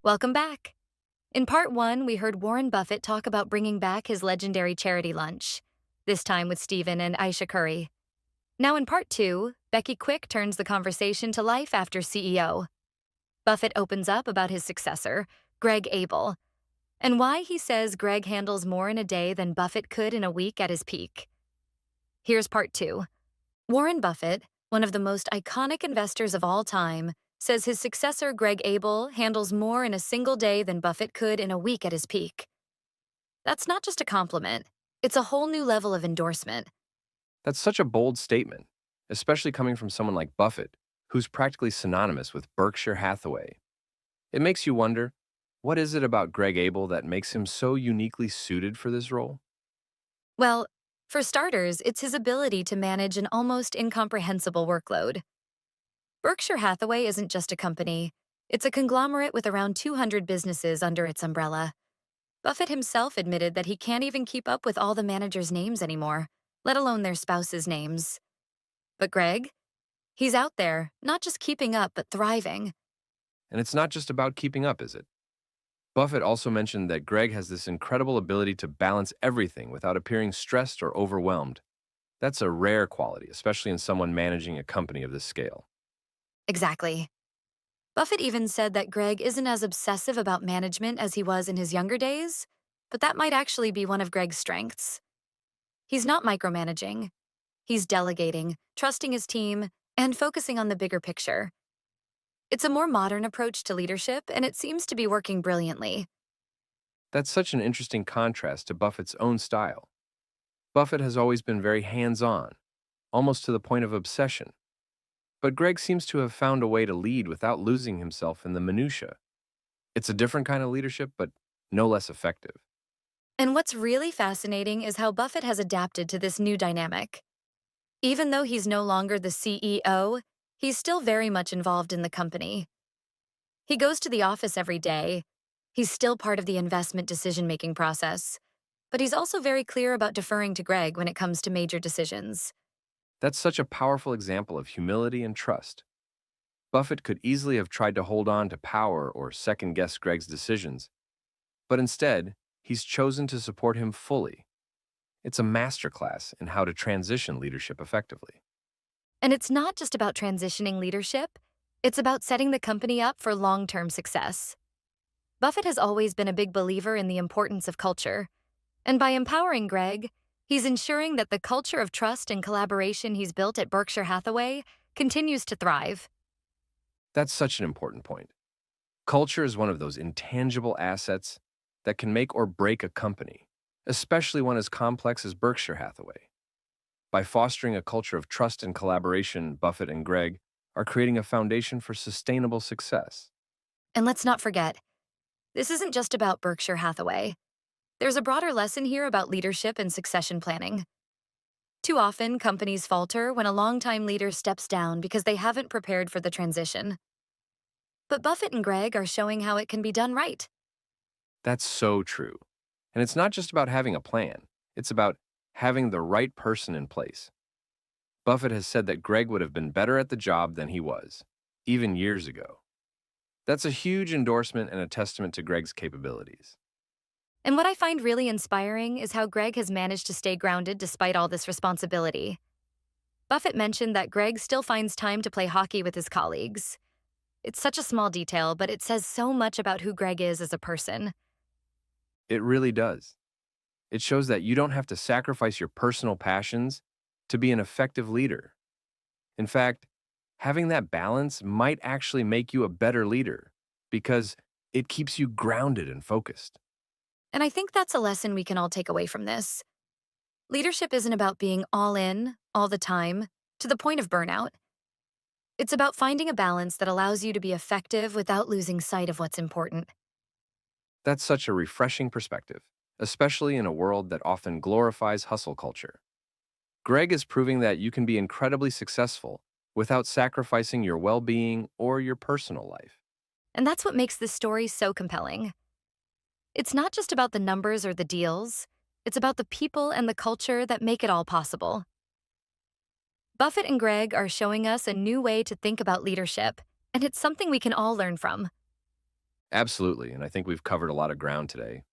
Welcome back. In part one, we heard Warren Buffett talk about bringing back his legendary charity lunch, this time with Stephen and Aisha Curry. Now, in part two, Becky Quick turns the conversation to life after CEO. Buffett opens up about his successor, Greg Abel, and why he says Greg handles more in a day than Buffett could in a week at his peak. Here's part two. Warren Buffett, one of the most iconic investors of all time, says his successor, Greg Abel, handles more in a single day than Buffett could in a week at his peak. That's not just a compliment, it's a whole new level of endorsement. That's such a bold statement, especially coming from someone like Buffett, who's practically synonymous with Berkshire Hathaway. It makes you wonder, what is it about Greg Abel that makes him so uniquely suited for this role? Well, for starters, it's his ability to manage an almost incomprehensible workload. Berkshire Hathaway isn't just a company, it's a conglomerate with around 200 businesses under its umbrella. Buffett himself admitted that he can't even keep up with all the managers' names anymore, let alone their spouses' names. But Greg? He's out there, not just keeping up, but thriving. And it's not just about keeping up, is it? Buffett also mentioned that Greg has this incredible ability to balance everything without appearing stressed or overwhelmed. That's a rare quality, especially in someone managing a company of this scale. Exactly. Buffett even said that Greg isn't as obsessive about management as he was in his younger days, but that might actually be one of Greg's strengths. He's not micromanaging. He's delegating, trusting his team, and focusing on the bigger picture. It's a more modern approach to leadership, and it seems to be working brilliantly. That's such an interesting contrast to Buffett's own style. Buffett has always been very hands-on, almost to the point of obsession. But Greg seems to have found a way to lead without losing himself in the minutiae. It's a different kind of leadership, but no less effective. And what's really fascinating is how Buffett has adapted to this new dynamic. Even though he's no longer the CEO, he's still very much involved in the company. He goes to the office every day. He's still part of the investment decision-making process. But he's also very clear about deferring to Greg when it comes to major decisions. That's such a powerful example of humility and trust. Buffett could easily have tried to hold on to power or second-guess Greg's decisions, but instead, he's chosen to support him fully. It's a masterclass in how to transition leadership effectively. And it's not just about transitioning leadership, it's about setting the company up for long-term success. Buffett has always been a big believer in the importance of culture. And by empowering Greg, he's ensuring that the culture of trust and collaboration he's built at Berkshire Hathaway continues to thrive. That's such an important point. Culture is one of those intangible assets that can make or break a company, especially one as complex as Berkshire Hathaway. By fostering a culture of trust and collaboration, Buffett and Greg are creating a foundation for sustainable success. And let's not forget, this isn't just about Berkshire Hathaway. There's a broader lesson here about leadership and succession planning. Too often, companies falter when a longtime leader steps down because they haven't prepared for the transition. But Buffett and Greg are showing how it can be done right. That's so true. And it's not just about having a plan, it's about having the right person in place. Buffett has said that Greg would have been better at the job than he was, even years ago. That's a huge endorsement and a testament to Greg's capabilities. And what I find really inspiring is how Greg has managed to stay grounded despite all this responsibility. Buffett mentioned that Greg still finds time to play hockey with his colleagues. It's such a small detail, but it says so much about who Greg is as a person. It really does. It shows that you don't have to sacrifice your personal passions to be an effective leader. In fact, having that balance might actually make you a better leader because it keeps you grounded and focused. And I think that's a lesson we can all take away from this. Leadership isn't about being all in, all the time, to the point of burnout. It's about finding a balance that allows you to be effective without losing sight of what's important. That's such a refreshing perspective, especially in a world that often glorifies hustle culture. Greg is proving that you can be incredibly successful without sacrificing your well-being or your personal life. And that's what makes this story so compelling. It's not just about the numbers or the deals, it's about the people and the culture that make it all possible. Buffett and Greg are showing us a new way to think about leadership, and it's something we can all learn from. Absolutely, and I think we've covered a lot of ground today.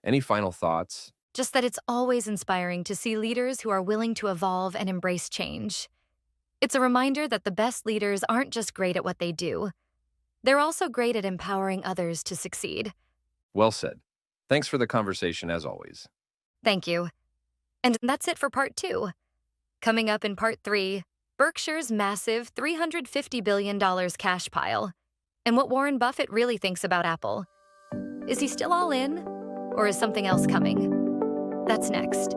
Any final thoughts? Just that it's always inspiring to see leaders who are willing to evolve and embrace change. It's a reminder that the best leaders aren't just great at what they do, they're also great at empowering others to succeed. Well said. Thanks for the conversation as always. Thank you. And that's it for part 2. Coming up in part 3, Berkshire's massive $350 billion cash pile, and what Warren Buffett really thinks about Apple. Is he still all in? Or is something else coming? That's next.